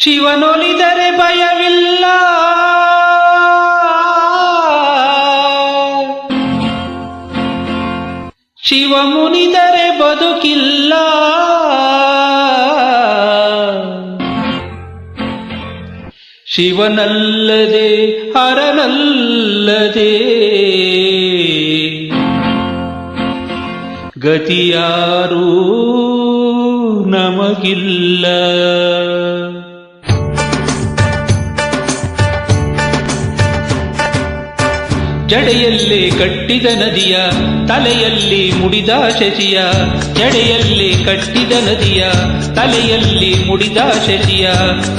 ಶಿವನೊಲಿದರೆ ಭಯವಿಲ್ಲ, ಶಿವ ಮುನಿದರೆ ಬದುಕಿಲ್ಲ. ಶಿವನಲ್ಲದೆ ಹರನಲ್ಲದೆ ಗತಿಯಾರೂ ನಮಗಿಲ್ಲ. ಜಡೆಯಲ್ಲೇ ಕಟ್ಟಿದ ನದಿಯ, ತಲೆಯಲ್ಲಿ ಮುಡಿದ ಶಶಿಯ. ಜಡೆಯಲ್ಲೇ ಕಟ್ಟಿದ ನದಿಯ, ತಲೆಯಲ್ಲಿ ಮುಡಿದ ಶಶಿಯ.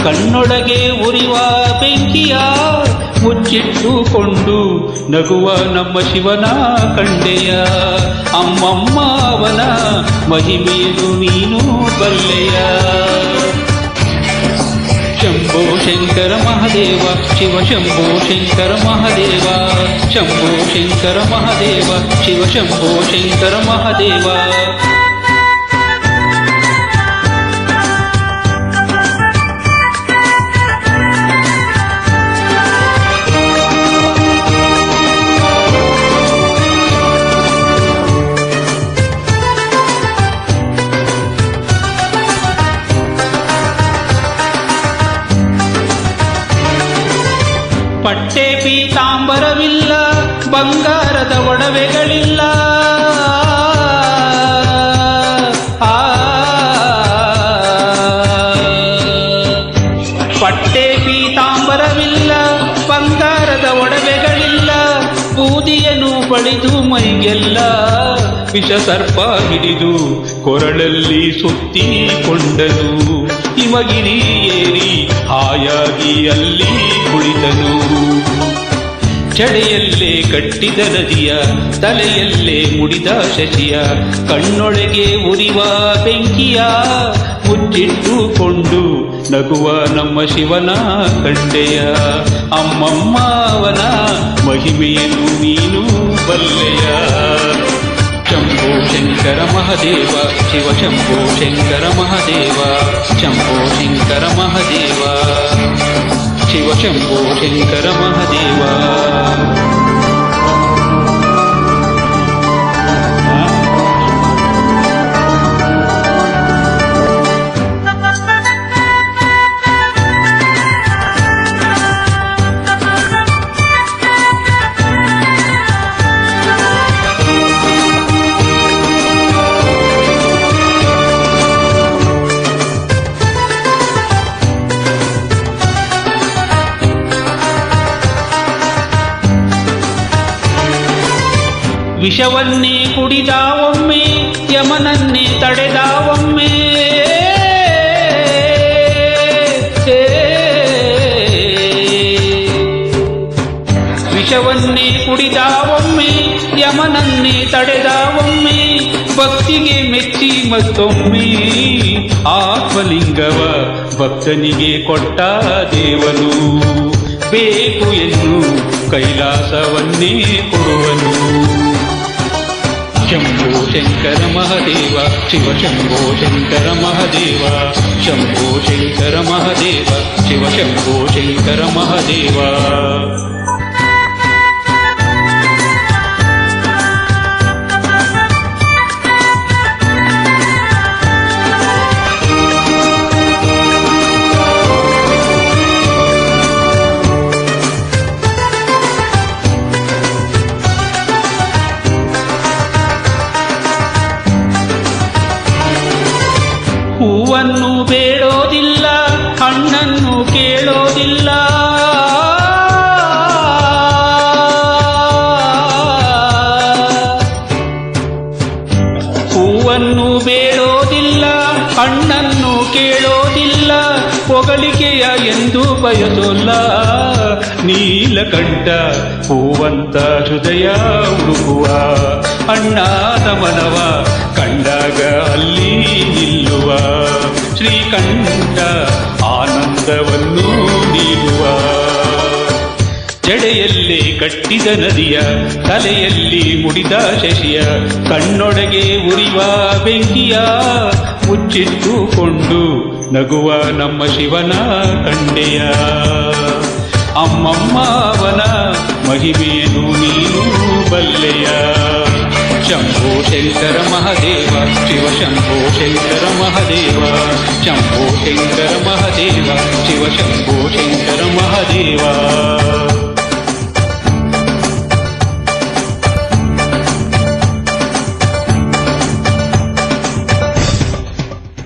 ಕಣ್ಣೊಳಗೆ ಉರಿವ ಬೆಂಕಿಯ ಮುಚ್ಚಿಟ್ಟುಕೊಂಡು ನಗುವ ನಮ್ಮ ಶಿವನ ಕಂಡೆಯ. ಅಮ್ಮಮ್ಮ ಅವನ ಮಹಿಮೆಯನ್ನು ನೀನು ಬಲ್ಲೆಯ. ಶಂಭೋ ಶಂಕರ ಮಹಾದೇವ, ಶಿವ ಶಂಭೋ ಶಂಕರ ಮಹಾದೇವ. ಶಂಭೋ ಶಂಕರ ಮಹಾದೇವ, ಶಿವ ಶಂಭೋ ಶಂಕರ ಮಹಾದೇವ. ಪಟ್ಟೆ ಪೀತಾಂಬರವಿಲ್ಲ, ಬಂಗಾರದ ಒಡವೆಗಳಿಲ್ಲ. ಪಟ್ಟೆ ಪೀತಾಂಬರವಿಲ್ಲ, ಬಂಗಾರದ ಒಡವೆಗಳಿಲ್ಲ. ಬೂದಿಯನ್ನು ಬಳಿದು ಮೈಗೆಲ್ಲ ವಿಷ ಸರ್ಪ ಹಿಡಿದು ಕೊರಳಲ್ಲಿ ಸುತ್ತಿಕೊಂಡನು. ಹಿಮಗಿರಿ ಏರಿ ಹಾಯಾಗಿ ಅಲ್ಲಿ ಕುಳಿತನು. ಜಡೆಯಲ್ಲೇ ಕಟ್ಟಿದ ನದಿಯ, ತಲೆಯಲ್ಲೇ ಮುಡಿದ ಶಶಿಯ. ಕಣ್ಣೊಳಗೆ ಉರಿವ ಬೆಂಕಿಯ ಮುಚ್ಚಿಟ್ಟುಕೊಂಡು ನಗುವ ನಮ್ಮ ಶಿವನ ಕಂಡೆಯ. ಅಮ್ಮಮ್ಮ ಅವನ ಮಹಿಮೆಯನ್ನು ನೀನು ಬಲ್ಲೆಯ. ಶಂಭೋ ಶಂಕರ ಮಹಾದೇವ, ಶಿವ ಶಂಭೋ ಶಂಕರ ಮಹಾದೇವ. ಶಂಭೋ ಶಂಕರ ಮಹಾದೇವ, ಶಿವ ಶಂಭೋ ಶಂಕರ ಮಹಾದೇವ. ವಿಷವನ್ನೇ ಕುಡಿದ ಒಮ್ಮೆ, ಯಮನನ್ನೇ ತಡೆದ ಒಮ್ಮೆ. ವಿಷವನ್ನೇ ಕುಡಿದ ಒಮ್ಮೆ, ಯಮನನ್ನೇ ತಡೆದ ಒಮ್ಮೆ. ಭಕ್ತಿಗೆ ಮೆಚ್ಚಿ ಮತ್ತೊಮ್ಮೆ ಆತ್ಮಲಿಂಗವ ಭಕ್ತನಿಗೆ ಕೊಟ್ಟ ದೇವನು. ಬೇಕು ಎಂದು ಕೈಲಾಸವನ್ನೇ ಕೊಡುವನು. ಶಂಭೋ ಶಂಕರ ಮಹಾದೇವ, ಶಿವ ಶಂಭೋ ಶಂಕರ ಮಹಾದೇವ. ಶಂಭೋ ಶಂಕರ ಮಹಾದೇವ, ಶಿವ ಶಂಭೋ ಶಂಕರ ಮಹಾದೇವ. ಹೂವನ್ನು ಬೇಡೋದಿಲ್ಲ, ಹಣ್ಣನ್ನು ಕೇಳೋದಿಲ್ಲ. ಹೂವನ್ನು ಬೇಡೋದಿಲ್ಲ, ಹಣ್ಣನ್ನು ಕೇಳೋದಿಲ್ಲ. ಹೊಗಳಿಕೆಯ ಎಂದು ಬಯಸೋಲ್ಲ. ನೀಲಕಂಠ ಹೂವಂತ ಹೃದಯ ಹುಡುಕುವ. ಅಣ್ಣಾದ ಮನವ ಕಂಡಾಗ ಅಲ್ಲಿ ನಿಲ್ಲುವ. ಶ್ರೀಕಂಠ ಆನಂದವನ್ನು ನೀಡುವ. ಜಡೆಯಲ್ಲೇ ಕಟ್ಟಿದ ನದಿಯ, ತಲೆಯಲ್ಲಿ ಮುಡಿದ ಶಶಿಯ. ಕಣ್ಣೊಳಗೆ ಉರಿವ ಬೆಂಕಿಯ ಮುಚ್ಚಿಟ್ಟುಕೊಂಡು ನಗುವ ನಮ್ಮ ಶಿವನ ಕಂಡೆಯ ಅಮ್ಮಮ್ಮ ಅವನ ಮಹಿಮೆಯನ್ನು ನೀನು ಬಲ್ಲೆಯ ಶಂಭೋ ಶಂಕರ ಮಹದೇವ ಶಿವ ಶಂಭೋ ಶಂಕರ ಮಹದೇವ ಶಂಭೋ ಶಂಕರ ಮಹದೇವ ಶಿವ ಶಂಭೋ ಶಂಕರ ಮಹದೇವ